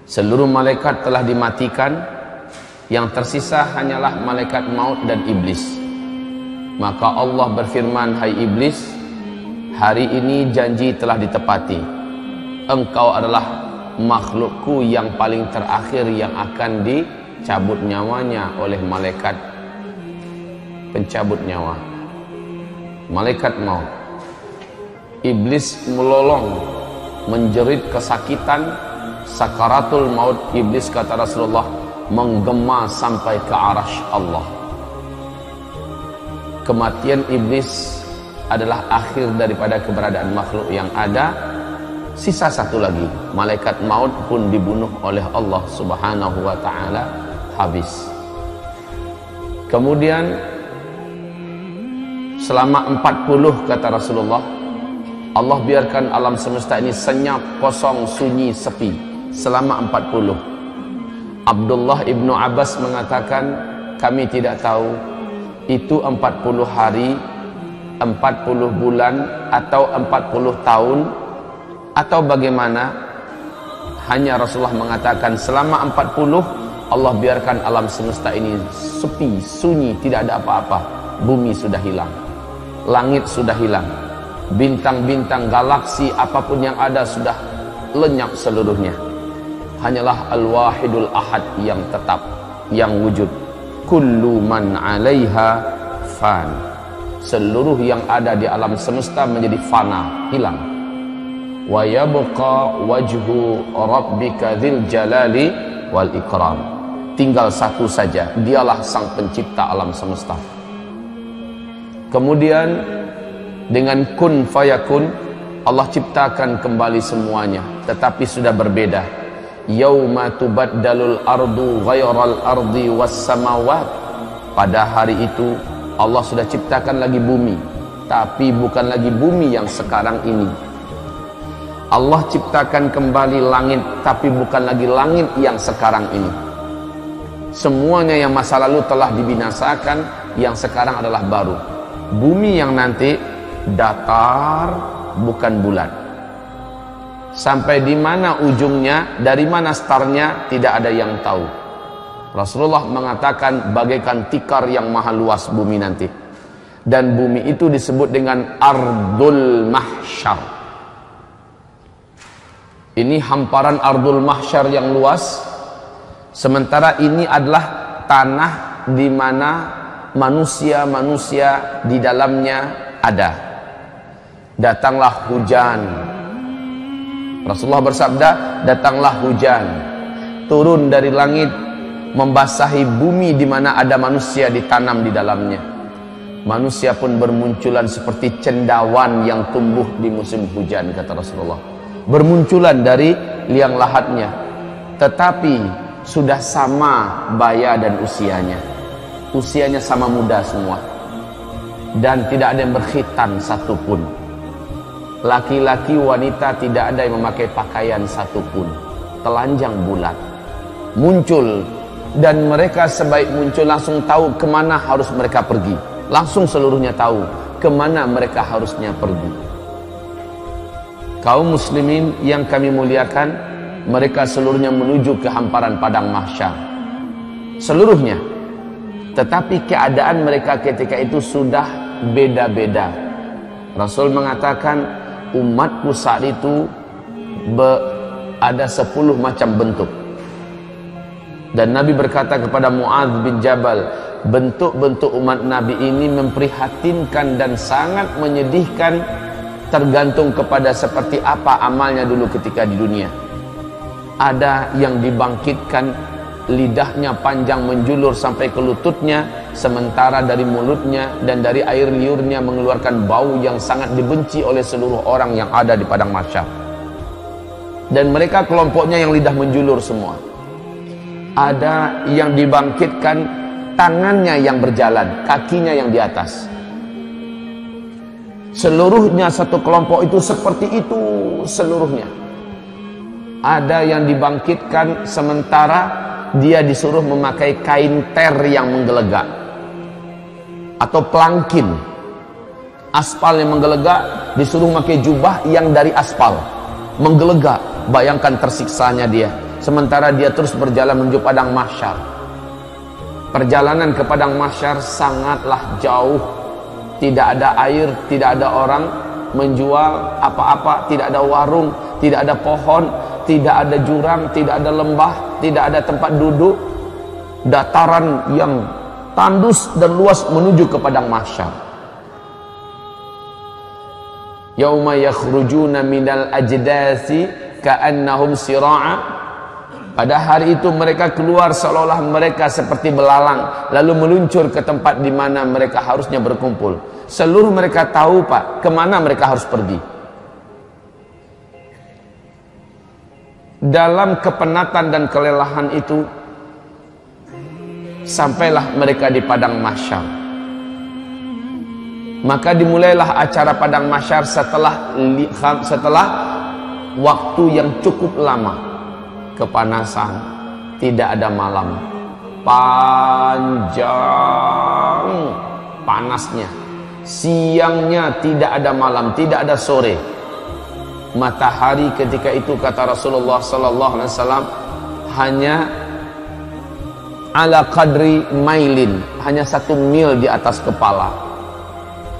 Seluruh malaikat telah dimatikan, yang tersisa hanyalah malaikat maut dan iblis. Maka Allah berfirman, hai iblis, hari ini janji telah ditepati. Engkau adalah makhlukku yang paling terakhir yang akan dicabut nyawanya oleh malaikat pencabut nyawa, malaikat maut. Iblis melolong, menjerit kesakitan, sakaratul maut. Iblis, kata Rasulullah, menggema sampai ke arasy Allah. Kematian iblis adalah akhir daripada keberadaan makhluk yang ada. Sisa satu lagi, malaikat maut pun dibunuh oleh Allah Subhanahu wa ta'ala, habis. Kemudian selama 40, kata Rasulullah, Allah biarkan alam semesta ini senyap, kosong, sunyi, sepi selama 40. Abdullah ibnu Abbas mengatakan, kami tidak tahu itu 40 hari, 40 bulan, atau 40 tahun, atau bagaimana. Hanya Rasulullah mengatakan selama 40 Allah biarkan alam semesta ini sepi, sunyi, tidak ada apa-apa. Bumi sudah hilang, langit sudah hilang, bintang-bintang, galaksi, apapun yang ada sudah lenyap seluruhnya. Hanyalah Al-Wahidul Ahad yang tetap, yang wujud. Kullu man 'alaiha fan. Seluruh yang ada di alam semesta menjadi fana, hilang. Wa yabqa wajhu rabbika dzil jalali wal ikram. Tinggal satu saja, dialah sang pencipta alam semesta. Kemudian dengan kun fayakun, Allah ciptakan kembali semuanya, tetapi sudah berbeda. Yauma tubaddalul ardu ghairal ardi was samawat. Pada hari itu Allah sudah ciptakan lagi bumi, tapi bukan lagi bumi yang sekarang ini. Allah ciptakan kembali langit, tapi bukan lagi langit yang sekarang ini. Semuanya yang masa lalu telah dibinasakan, yang sekarang adalah baru. Bumi yang nanti datar, bukan bulat. Sampai di mana ujungnya, dari mana startnya, tidak ada yang tahu. Rasulullah mengatakan bagaikan tikar yang maha luas bumi nanti. Dan bumi itu disebut dengan Ardul Mahsyar. Ini hamparan Ardul Mahsyar yang luas. Sementara ini adalah tanah di mana manusia-manusia di dalamnya ada. Datanglah hujan. Rasulullah bersabda, datanglah hujan, turun dari langit, membasahi bumi di mana ada manusia ditanam di dalamnya. Manusia pun bermunculan seperti cendawan yang tumbuh di musim hujan, kata Rasulullah. Bermunculan dari liang lahatnya, tetapi sudah sama baya dan usianya. Usianya sama muda semua, dan tidak ada yang berkhitan satupun. Laki-laki, wanita, tidak ada yang memakai pakaian satupun. Telanjang bulat muncul, dan mereka sebaik muncul langsung tahu kemana harus mereka pergi. Langsung seluruhnya tahu kemana mereka harusnya pergi. Kaum muslimin yang kami muliakan, mereka seluruhnya menuju ke hamparan padang mahsyar, seluruhnya. Tetapi keadaan mereka ketika itu sudah beda-beda. Rasul mengatakan, umatku saat itu ada 10 macam bentuk. Dan Nabi berkata kepada Mu'adz bin Jabal, bentuk-bentuk umat Nabi ini memprihatinkan dan sangat menyedihkan, tergantung kepada seperti apa amalnya dulu ketika di dunia. Ada yang dibangkitkan, lidahnya panjang menjulur sampai ke lututnya, sementara dari mulutnya dan dari air liurnya mengeluarkan bau yang sangat dibenci oleh seluruh orang yang ada di padang mahsyar. Dan mereka kelompoknya yang lidah menjulur semua. Ada yang dibangkitkan, tangannya yang berjalan, kakinya yang di atas. Seluruhnya satu kelompok itu seperti itu seluruhnya. Ada yang dibangkitkan sementara dia disuruh memakai kain ter yang menggelegak, atau pelangkin aspal yang menggelegak, disuruh memakai jubah yang dari aspal menggelegak. Bayangkan tersiksanya dia. sementara dia terus berjalan menuju padang mahsyar. Perjalanan ke padang mahsyar sangatlah jauh. Tidak ada air, tidak ada orang menjual apa-apa, tidak ada warung, tidak ada pohon, tidak ada jurang, tidak ada lembah, tidak ada tempat duduk. Dataran yang tandus dan luas menuju ke padang mahsyar. Yauma yakhrujuna minal ajdasi ka'annahum sira'a. Pada hari itu mereka keluar seolah-olah mereka seperti belalang, lalu meluncur ke tempat di mana mereka harusnya berkumpul. Seluruh mereka tahu, Pak, kemana mereka harus pergi. Dalam kepenatan dan kelelahan itu, sampailah mereka di padang mahsyar. Maka dimulailah acara padang mahsyar setelah waktu yang cukup lama. Kepanasan, tidak ada malam, panjang panasnya, siangnya tidak ada malam, tidak ada sore. Matahari ketika itu, kata Rasulullah sallallahu alaihi wasallam, hanya ala qadri mailin, hanya 1 mil di atas kepala,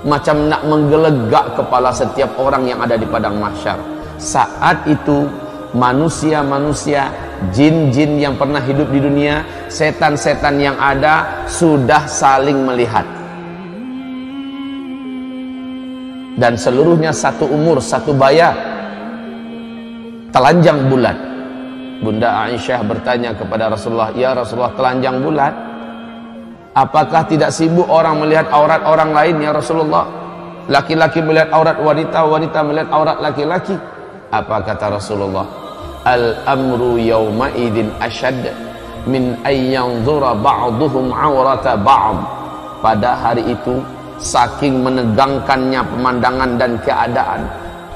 macam nak menggelegak kepala setiap orang yang ada di padang mahsyar. Saat itu manusia-manusia, jin-jin yang pernah hidup di dunia, setan-setan yang ada sudah saling melihat. Dan seluruhnya satu umur, satu baya, telanjang bulat. Bunda Aisyah bertanya kepada Rasulullah, "Ya Rasulullah, telanjang bulat, apakah tidak sibuk orang melihat aurat orang lain ya Rasulullah? Laki-laki melihat aurat wanita, wanita melihat aurat laki-laki." Apa kata Rasulullah? Al-amru yawma idin ashad min ayyanzura ba'duhum awrata ba'd. Pada hari itu saking menegangkannya pemandangan dan keadaan,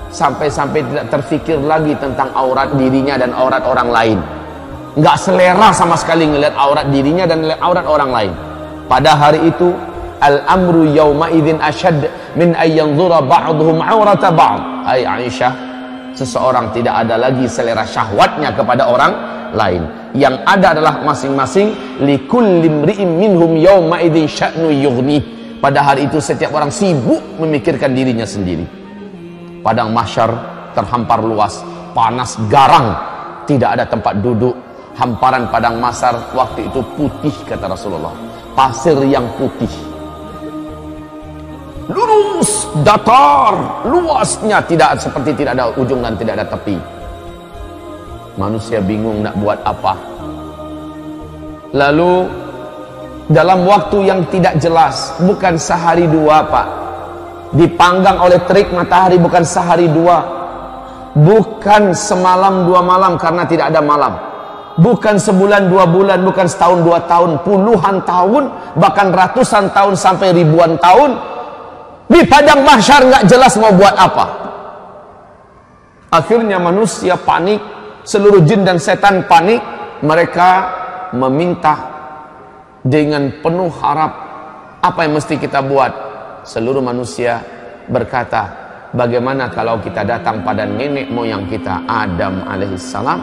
sampai-sampai tidak terfikir lagi tentang aurat dirinya dan aurat orang lain. Nggak selera sama sekali ngelihat aurat dirinya dan aurat orang lain. Pada hari itu al-amru yawma idin ashad min ayyanzura ba'duhum awrata ba'd. Hai Aisyah, seseorang tidak ada lagi selera syahwatnya kepada orang lain. Yang ada adalah masing-masing likulli imri'in minhum yawma idzin sya'nu yughni. Pada hari itu setiap orang sibuk memikirkan dirinya sendiri. Padang mahsyar terhampar luas, panas garang, tidak ada tempat duduk. Hamparan padang mahsyar waktu itu putih, kata Rasulullah, pasir yang putih, lurus, datar, luasnya, tidak seperti tidak ada ujung dan tidak ada tepi. Manusia bingung nak buat apa. Lalu dalam waktu yang tidak jelas, bukan sehari dua, Pak, dipanggang oleh terik matahari, bukan sehari dua, bukan semalam 2 malam karena tidak ada malam, bukan sebulan 2 bulan, bukan setahun 2 tahun, puluhan tahun, bahkan ratusan tahun sampai ribuan tahun. Di padang mahsyar nggak jelas mau buat apa. Akhirnya manusia panik, seluruh jin dan setan panik. Mereka meminta dengan penuh harap, apa yang mesti kita buat? Seluruh manusia berkata, bagaimana kalau kita datang pada nenek moyang kita, Adam alaihissalam,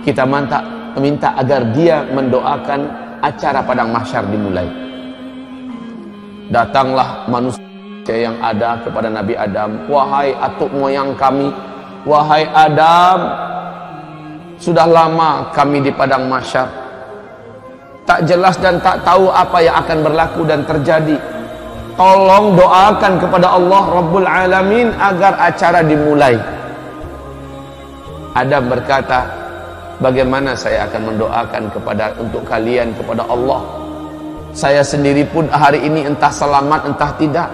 kita minta agar dia mendoakan acara padang mahsyar dimulai. Datanglah manusia yang ada kepada Nabi Adam, wahai atuk moyang kami, wahai Adam, sudah lama kami di padang mahsyar, tak jelas dan tak tahu apa yang akan berlaku dan terjadi. Tolong doakan kepada Allah Rabbul Alamin agar acara dimulai. Adam berkata, bagaimana saya akan mendoakan untuk kalian kepada Allah? Saya sendiri pun hari ini entah selamat entah tidak.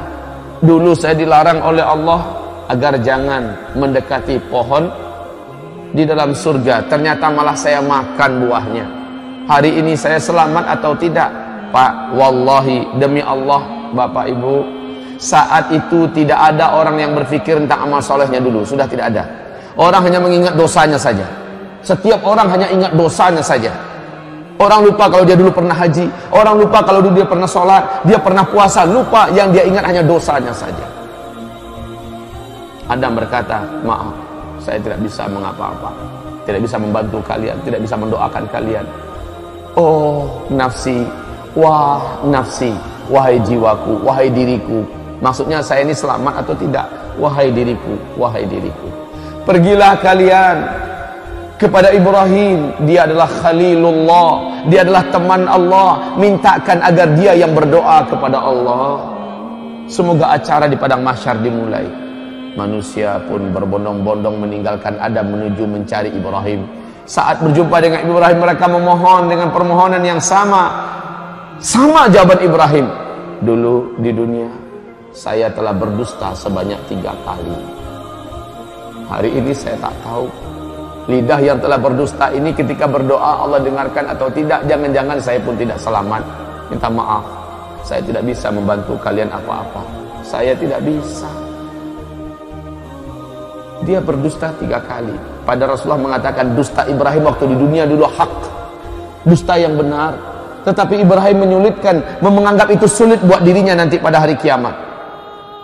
Dulu saya dilarang oleh Allah agar jangan mendekati pohon di dalam surga, ternyata malah saya makan buahnya. Hari ini saya selamat atau tidak? Pak, wallahi, demi Allah, Bapak Ibu, saat itu tidak ada orang yang berpikir tentang amal solehnya dulu, sudah tidak ada. Orang hanya mengingat dosanya saja. Setiap orang hanya ingat dosanya saja. Orang lupa kalau dia dulu pernah haji, orang lupa kalau dulu dia pernah sholat, dia pernah puasa, lupa, yang dia ingat hanya dosanya saja. Adam berkata, maaf, saya tidak bisa mengapa-apa. tidak bisa membantu kalian, tidak bisa mendoakan kalian. Oh nafsi, wah nafsi, wahai jiwaku, wahai diriku. Maksudnya saya ini selamat atau tidak? Wahai diriku, wahai diriku. Pergilah kalian kepada Ibrahim, dia adalah Khalilullah, dia adalah teman Allah, mintakan agar dia yang berdoa kepada Allah. Semoga acara di padang mahsyar dimulai. Manusia pun berbondong-bondong meninggalkan Adam menuju mencari Ibrahim. Saat berjumpa dengan Ibrahim, mereka memohon dengan permohonan yang sama. Sama jawaban Ibrahim. Dulu di dunia saya telah berdusta sebanyak 3 kali. Hari ini saya tak tahu lidah yang telah berdusta ini ketika berdoa Allah dengarkan atau tidak. Jangan-jangan saya pun tidak selamat. Minta maaf, saya tidak bisa membantu kalian apa-apa. Saya tidak bisa. Dia berdusta 3 kali. Pada Rasulullah mengatakan dusta Ibrahim waktu di dunia dulu hak, dusta yang benar. Tetapi Ibrahim menyulitkan, menganggap itu sulit buat dirinya nanti pada hari kiamat.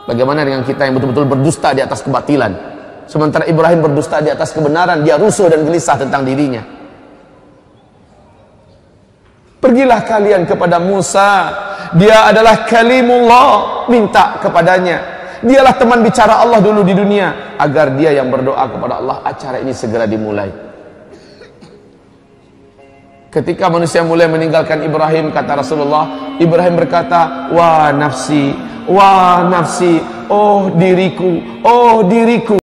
Bagaimana dengan kita yang betul-betul berdusta di atas kebatilan? Sementara Ibrahim berdusta di atas kebenaran, dia rusuh dan gelisah tentang dirinya. Pergilah kalian kepada Musa, dia adalah kalimullah, minta kepadanya. Dialah teman bicara Allah dulu di dunia, agar dia yang berdoa kepada Allah, acara ini segera dimulai. Ketika manusia mulai meninggalkan Ibrahim, kata Rasulullah, Ibrahim berkata, wah nafsi, oh diriku, oh diriku.